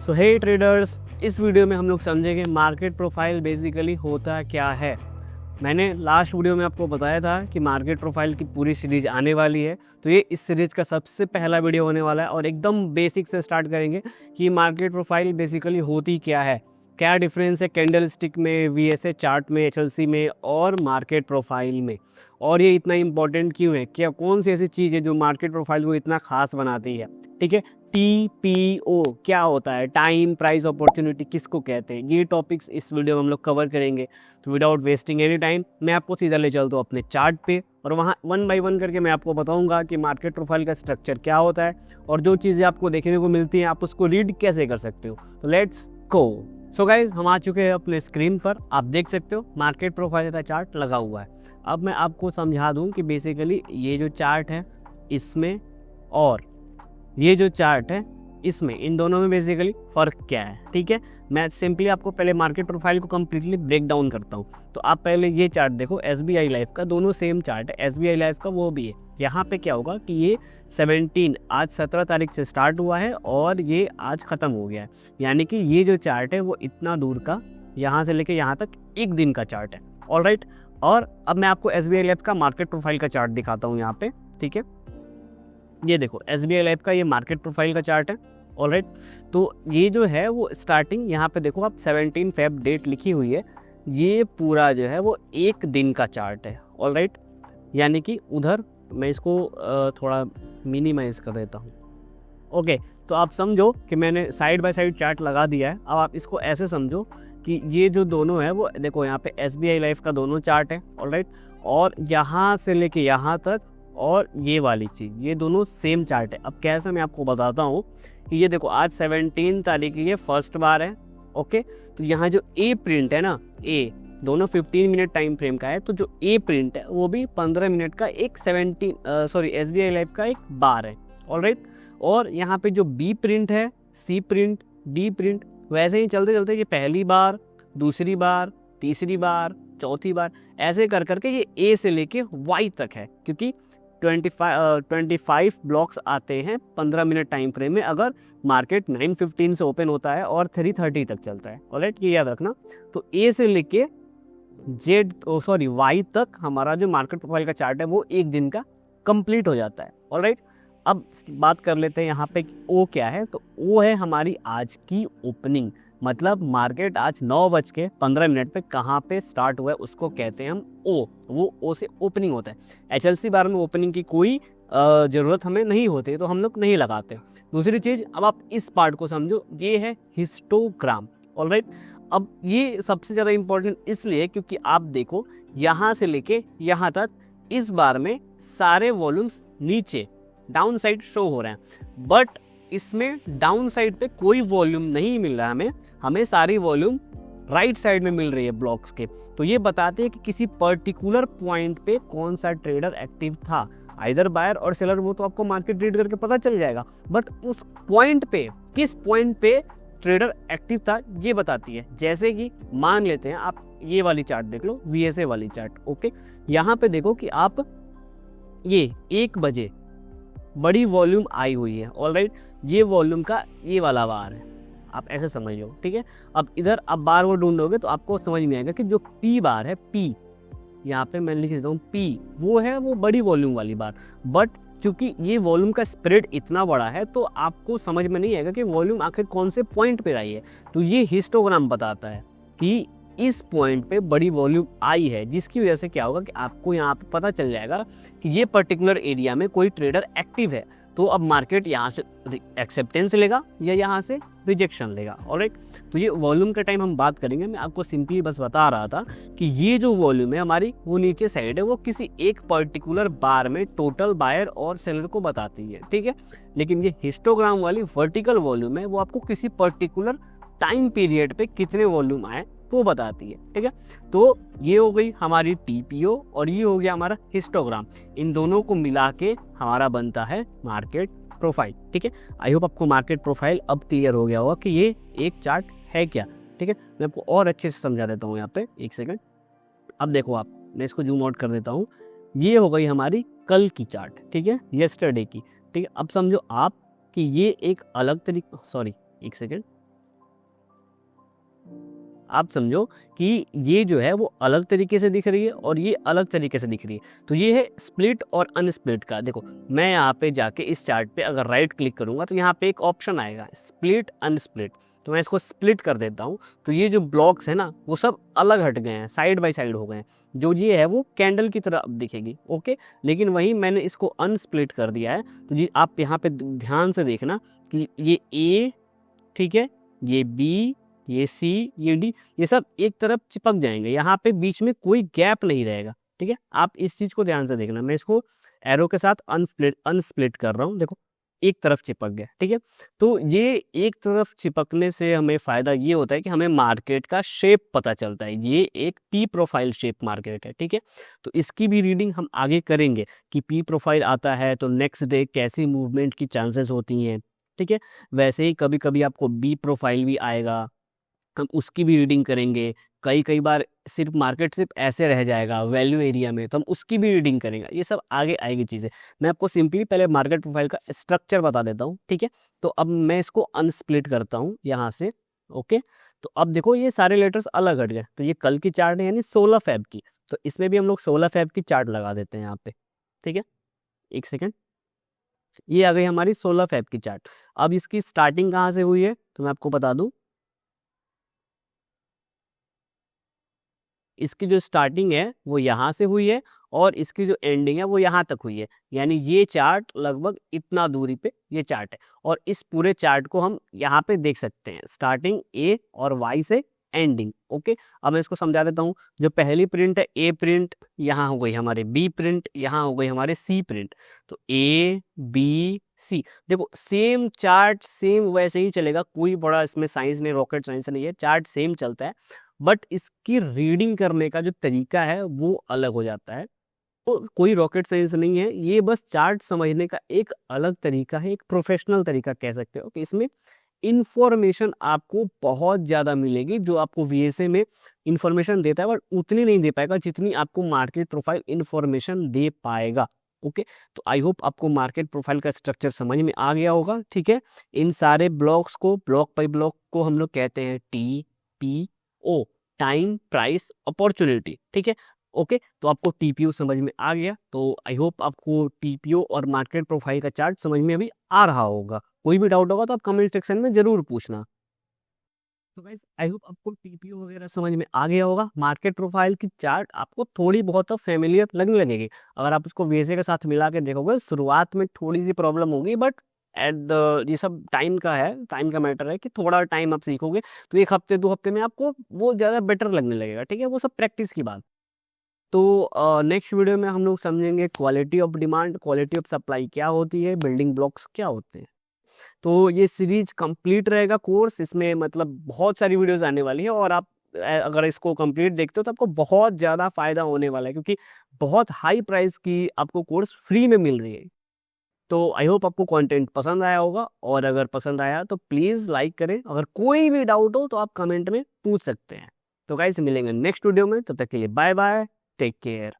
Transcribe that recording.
सो हे traders, इस video में हम लोग समझेंगे मार्केट प्रोफाइल बेसिकली होता क्या है। मैंने लास्ट वीडियो में आपको बताया था कि मार्केट प्रोफाइल की पूरी सीरीज आने वाली है, तो ये इस सीरीज का सबसे पहला वीडियो होने वाला है और एकदम बेसिक से स्टार्ट करेंगे कि मार्केट प्रोफाइल बेसिकली होती क्या है, क्या डिफरेंस है कैंडल स्टिक में, वीएसए चार्ट में, एचएलसी में और मार्केट प्रोफाइल में, और ये इतना इंपॉर्टेंट क्यों है, क्या कौन सी ऐसी चीज़ है जो मार्केट प्रोफाइल को इतना खास बनाती है। ठीक है, TPO क्या होता है, टाइम प्राइस अपॉर्चुनिटी किसको कहते हैं, ये टॉपिक्स इस वीडियो में हम लोग कवर करेंगे। तो विदाउट वेस्टिंग एनी टाइम मैं आपको सीधा ले चलता हूँ अपने चार्ट पे और वहाँ 1 बाय 1 करके मैं आपको बताऊंगा कि मार्केट प्रोफाइल का स्ट्रक्चर क्या होता है और जो चीज़ें आपको देखने को मिलती हैं आप उसको रीड कैसे कर सकते हो। तो लेट्स गो। सो गाइज, हम आ चुके हैं अपने स्क्रीन पर, आप देख सकते हो मार्केट प्रोफाइल का चार्ट लगा हुआ है। अब मैं आपको समझा दूं कि बेसिकली ये जो चार्ट है इसमें और ये जो चार्ट है इसमें, इन दोनों में बेसिकली फ़र्क क्या है। ठीक है, मैं सिंपली आपको पहले मार्केट प्रोफाइल को कम्प्लीटली ब्रेक डाउन करता हूँ। तो आप पहले ये चार्ट देखो, SBI लाइफ का, दोनों सेम चार्ट है, SBI लाइफ का वो भी है। यहाँ पे क्या होगा कि ये आज 17 तारीख से स्टार्ट हुआ है और ये आज ख़त्म हो गया है, यानी कि ये जो चार्ट है वो इतना दूर का, यहाँ से लेके यहाँ तक एक दिन का चार्ट है। ऑलराइट, और अब मैं आपको SBI लाइफ का मार्केट प्रोफाइल का चार्ट दिखाता हूँ यहाँ पे। ठीक है, ये देखो SBI लाइफ का ये मार्केट प्रोफाइल का चार्ट है। ऑलराइट, तो ये जो है वो स्टार्टिंग यहाँ पे देखो आप 17 फेब डेट लिखी हुई है, ये पूरा जो है वो एक दिन का चार्ट है। ऑलराइट, यानी कि उधर मैं इसको थोड़ा मिनिमाइज कर देता हूँ। ओके, तो आप समझो कि मैंने साइड बाय साइड चार्ट लगा दिया है। अब आप इसको ऐसे समझो कि ये जो दोनों है वो देखो, यहाँ पे SBI लाइफ का दोनों चार्ट है। ऑलराइट, और यहाँ से लेके यहाँ तक और ये वाली चीज़, ये दोनों सेम चार्ट है। अब कैसे मैं आपको बताता हूँ कि ये देखो आज 17 तारीख ये फर्स्ट बार है। ओके, तो यहाँ जो ए प्रिंट है ना, ए दोनों 15 मिनट टाइम फ्रेम का है, तो जो ए प्रिंट है वो भी 15 मिनट का एक SBI लाइफ का एक बार है। ऑलराइट, और यहाँ पे जो बी प्रिंट है, सी प्रिंट, डी प्रिंट, वैसे ही चलते चलते ये पहली बार, दूसरी बार, तीसरी बार, चौथी बार, ऐसे कर करके ये ए से लेके वाई तक है, क्योंकि 25 ब्लॉक्स आते हैं 15 मिनट टाइम फ्रेम में, अगर मार्केट 9:15 से ओपन होता है और 3:30 तक चलता है। ऑलराइट, ये याद रखना। तो ए से लेके वाई तक हमारा जो मार्केट प्रोफाइल का चार्ट है वो एक दिन का कंप्लीट हो जाता है। ऑलराइट, अब बात कर लेते हैं यहाँ पे ओ क्या है। तो ओ है हमारी आज की ओपनिंग, मतलब मार्केट आज 9:15 पे कहाँ पे स्टार्ट हुआ है उसको कहते हैं हम ओ। वो ओ से ओपनिंग होता है। एचएलसी बार में ओपनिंग की कोई ज़रूरत हमें नहीं होती, तो हम लोग नहीं लगाते। दूसरी चीज़, अब आप इस पार्ट को समझो, ये है हिस्टोग्राम। ऑलराइट, अब ये सबसे ज़्यादा इम्पोर्टेंट इसलिए क्योंकि आप देखो यहाँ से लेके यहाँ तक इस बार में सारे वॉल्यूम्स नीचे डाउन साइड शो हो रहे हैं, बट इसमें डाउन साइड पे कोई वॉल्यूम नहीं मिल रहा है हमें सारी वॉल्यूम राइट साइड में मिल रही है ब्लॉक्स के। तो ये बताते हैं कि किसी पर्टिकुलर पॉइंट पे कौन सा ट्रेडर एक्टिव था, आइदर बायर और सेलर, वो तो आपको मार्केट रीड करके पता चल जाएगा, बट उस पॉइंट पे, किस पॉइंट पे ट्रेडर एक्टिव था ये बताती है। जैसे कि मान लेते हैं आप ये वाली चार्ट देख लो, VSA वाली चार्ट। ओके, यहाँ पे देखो कि आप ये 1 बजे बड़ी वॉल्यूम आई हुई है। ऑलराइट, ये वॉल्यूम का ये वाला बार है, आप ऐसे समझ लो। ठीक है, अब इधर आप बार वो ढूंढोगे तो आपको समझ में आएगा कि जो P बार है, P यहाँ पे मैं लिख देता हूँ P, वो है वो बड़ी वॉल्यूम वाली बार। बट चूंकि ये वॉल्यूम का स्प्रेड इतना बड़ा है तो आपको समझ में नहीं आएगा कि वॉल्यूम आखिर कौन से पॉइंट पे आई है। तो ये हिस्टोग्राम बताता है कि इस पॉइंट पे बड़ी वॉल्यूम आई है, जिसकी वजह से क्या होगा कि आपको यहाँ पे पता चल जाएगा कि ये पर्टिकुलर एरिया में कोई ट्रेडर एक्टिव है। तो अब मार्केट यहाँ से एक्सेप्टेंस लेगा या यहाँ से रिजेक्शन लेगा। ऑलराइट, तो ये वॉल्यूम के टाइम हम बात करेंगे। मैं आपको सिंपली बस बता रहा था कि ये जो वॉल्यूम है हमारी वो नीचे साइड है, वो किसी एक पर्टिकुलर बार में टोटल बायर और सेलर को बताती है। ठीक है, लेकिन ये हिस्टोग्राम वाली वर्टिकल वॉल्यूम है, वो आपको किसी पर्टिकुलर टाइम पीरियड पे कितने वॉल्यूम आए वो बताती है। ठीक है, तो ये हो गई हमारी TPO और ये हो गया हमारा हिस्टोग्राम। इन दोनों को मिला के हमारा बनता है मार्केट प्रोफाइल। ठीक है, आई होप आपको मार्केट प्रोफाइल अब क्लियर हो गया होगा कि ये एक चार्ट है क्या। ठीक है, मैं आपको और अच्छे से समझा देता हूँ यहाँ पे, एक सेकंड। अब देखो आप, मैं इसको जूम आउट कर देता हूँ। ये हो गई हमारी कल की चार्ट। ठीक है, येस्टरडे की। ठीक है, अब समझो आप कि ये एक अलग तरीके, सॉरी एक सेकेंड, आप समझो कि ये जो है वो अलग तरीके से दिख रही है और ये अलग तरीके से दिख रही है। तो ये है स्प्लिट और अनस्प्लिट का। देखो मैं यहाँ पे जाके इस चार्ट पे अगर राइट क्लिक करूँगा तो यहाँ पे एक ऑप्शन आएगा स्प्लिट अनस्प्लिट, तो मैं इसको स्प्लिट कर देता हूँ। तो ये जो ब्लॉक्स है ना वो सब अलग हट गए हैं, साइड बाय साइड हो गए हैं। जो ये है वो कैंडल की तरह अब दिखेगी, ओके। लेकिन वहीं मैंने इसको अनस्प्लिट कर दिया है। तो ये आप यहाँ पे ध्यान से देखना कि ये ए, ठीक है, ये बी, ये सी, ये डी, ये सब एक तरफ चिपक जाएंगे, यहाँ पे बीच में कोई गैप नहीं रहेगा, ठीक है। आप इस चीज को ध्यान से देखना। मैं इसको एरो के साथ अनस्प्लिट कर रहा हूँ, देखो एक तरफ चिपक गया, ठीक है। तो ये एक तरफ चिपकने से हमें फायदा ये होता है कि हमें मार्केट का शेप पता चलता है। ये एक पी प्रोफाइल शेप मार्केट है, ठीक है। तो इसकी भी रीडिंग हम आगे करेंगे कि पी प्रोफाइल आता है तो नेक्स्ट डे कैसी मूवमेंट की चांसेस होती हैं, ठीक है। वैसे ही कभी कभी आपको बी प्रोफाइल भी आएगा, हम उसकी भी रीडिंग करेंगे। कई बार सिर्फ मार्केट सिर्फ ऐसे रह जाएगा वैल्यू एरिया में, तो हम उसकी भी रीडिंग करेंगे। ये सब आगे आएगी चीज़ें। मैं आपको सिंपली पहले मार्केट प्रोफाइल का स्ट्रक्चर बता देता हूँ, ठीक है। तो अब मैं इसको अनस्प्लिट करता हूँ यहाँ से, ओके। तो अब देखो ये सारे लेटर्स अलग हट गए। तो ये कल की चार्ट है यानी 16 फेब की, तो इसमें भी हम लोग 16 फेब की चार्ट लगा देते हैं यहाँ पे, ठीक है। एक सेकेंड, ये आ गई हमारी 16 फेब की चार्ट। अब इसकी स्टार्टिंग कहाँ से हुई है तो मैं आपको बता दूं। इसकी जो स्टार्टिंग है वो यहाँ से हुई है और इसकी जो एंडिंग है वो यहाँ तक हुई है। यानी ये चार्ट लगभग इतना दूरी पे ये चार्ट है और इस पूरे चार्ट को हम यहाँ पे देख सकते हैं, स्टार्टिंग ए और वाई से एंडिंग, ओके। अब मैं इसको समझा देता हूँ। जो पहली प्रिंट है ए प्रिंट, यहाँ हो गई हमारे बी प्रिंट, यहाँ हो गई हमारे सी प्रिंट। तो ए बी सी, देखो सेम चार्ट सेम वैसे ही चलेगा, कोई बड़ा इसमें साइंस नहीं, रॉकेट साइंस नहीं है, चार्ट सेम चलता है। बट इसकी रीडिंग करने का जो तरीका है वो अलग हो जाता है। तो कोई रॉकेट साइंस नहीं है, ये बस चार्ट समझने का एक अलग तरीका है, एक प्रोफेशनल तरीका कह सकते हो कि इसमें इंफॉर्मेशन आपको बहुत ज़्यादा मिलेगी। जो आपको वीएसए में इंफॉर्मेशन देता है बट उतनी नहीं दे पाएगा जितनी आपको मार्केट प्रोफाइल इंफॉर्मेशन दे पाएगा, ओके। तो आई होप आपको मार्केट प्रोफाइल का स्ट्रक्चर समझ में आ गया होगा, ठीक है। इन सारे ब्लॉक्स को, ब्लॉक बाई ब्लॉक को हम लोग कहते हैं TPO, टाइम प्राइस अपॉर्चुनिटी, ठीक है, ओके। तो आपको टीपीओ समझ में आ गया। तो आई होप आपको टीपीओ और मार्केट प्रोफाइल का चार्ट समझ में अभी आ रहा होगा। कोई भी डाउट होगा तो आप कमेंट सेक्शन में जरूर पूछना। तो गाइस आई होप आपको टीपीओ वगैरह समझ में आ गया होगा। मार्केट प्रोफाइल की चार्ट आपको थोड़ी बहुत फेमिलियर लगने लगेगी अगर आप उसको वीएसए के साथ मिला के देखोगे। शुरुआत में थोड़ी सी प्रॉब्लम होगी बट एट द, ये सब टाइम का है, टाइम का मैटर है कि थोड़ा टाइम आप सीखोगे तो 1 हफ्ते 2 हफ्ते में आपको वो ज़्यादा बेटर लगने लगेगा, ठीक है। वो सब प्रैक्टिस की बात। तो नेक्स्ट वीडियो में हम लोग समझेंगे quality of demand, quality of supply क्या होती है, बिल्डिंग ब्लॉक्स क्या होते हैं। तो ये सीरीज कंप्लीट रहेगा कोर्स, इसमें मतलब बहुत सारी वीडियोस आने वाली है और आप अगर इसको कंप्लीट देखते हो तो आपको बहुत ज़्यादा फायदा होने वाला है क्योंकि बहुत हाई प्राइस की आपको कोर्स फ्री में मिल रही है। तो आई होप आपको कंटेंट पसंद आया होगा और अगर पसंद आया तो प्लीज़ लाइक करें। अगर कोई भी डाउट हो तो आप कमेंट में पूछ सकते हैं। तो गाइस मिलेंगे नेक्स्ट वीडियो में, तब तक के लिए बाय बाय, टेक केयर।